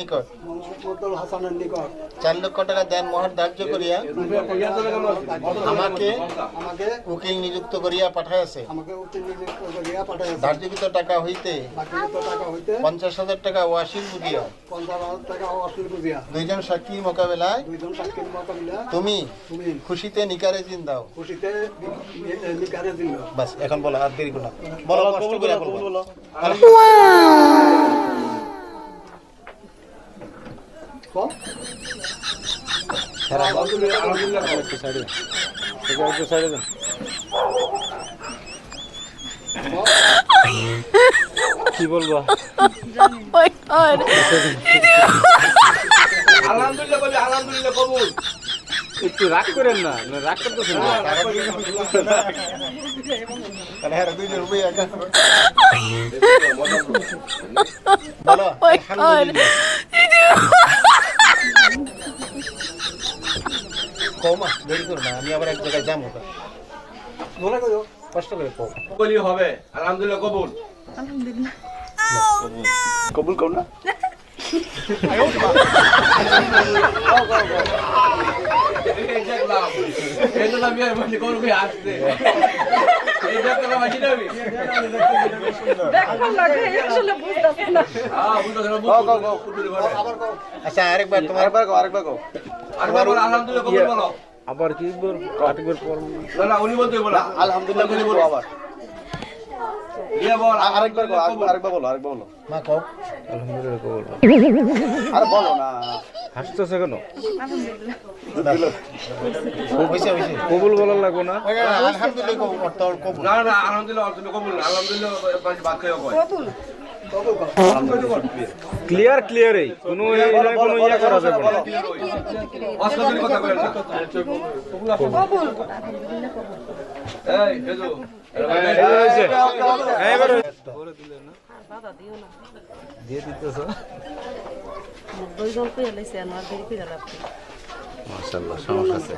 নিকট মোহাম্মদুল হাসানের নিকট 4 লক্ষ টাকা দেন মোহর ধার্য করিয়া আমাকে আমাকে উকিল নিযুক্ত করিয়া পাঠাইয়াছে। ধার্যকৃত টাকা হইতে 50,000 টাকা ওয়াসিল বুঝিয়া 50,000 টাকা ওয়াসিল বুঝিয়া দুইজন সাক্ষীর মোকাবেলায় তুমি খুশিতে নিকারে দিন দাও। খুশিতে নিকারে দিন দাও। বাস এখন বলো, আর দেরি করো না, বলো, কষ্ট করে বলো। কি বলবো? আলহামদুলিল্লাহ বলি, আলহামদুলিল্লাহ কবুল। একটু রাগ করেন না, রাগ করতেছেন না। তাহলে হ্যাঁ, 2 রুপি একা বলো আলহামদুলিল্লাহ। কমা, দেরি করো না, আমি আবার এক জায়গায় যাবো। মনে করো কষ্ট করে কম বলি হবে, আলহামদুলিল্লাহ কবুল। কবুল করো না। এই দেখলাম, এই তো আমি বলি কোন ভাই আসছে, এই দেখলাম আমি যাবি। দেখো লাগে আসলে বুঝতাছ না। হ্যাঁ বুঝছো না, বুঝছো আবার কও আচ্ছা, আরেকবার তোমার আরেকবার কও। আলহামদুলিল্লাহ কবুল বলো। আবার কি কাটবের পর না না, উনি বলতে বলো আলহামদুলিল্লাহ বলি বলো আবার দিয়া বল। আরেকবার কও, আরেকবার বলো মা কও আলহামদুলিল্লাহ কবুল। আরে বলো না হাসতেছে কেন? হইছে হইছে কবুল বলার লাগবো না? আলহামদুলিল্লাহ কবুল করতে হবে, কবুল। না না, আলহামদুলিল্লাহ কবুল না, আলহামদুলিল্লাহ বাদ খাইও কয়। কবুল ক্লিয়ারই কোনো কোনো ইয়া করা যাবে না। অস্কারের কথা কইল না। কবুল এই হেজো দিয়ে দিতেছ। দুইজন কইলাইছে আমার দেরি কইরা লাগবে। মাশাআল্লাহ, সমস্যা আছে।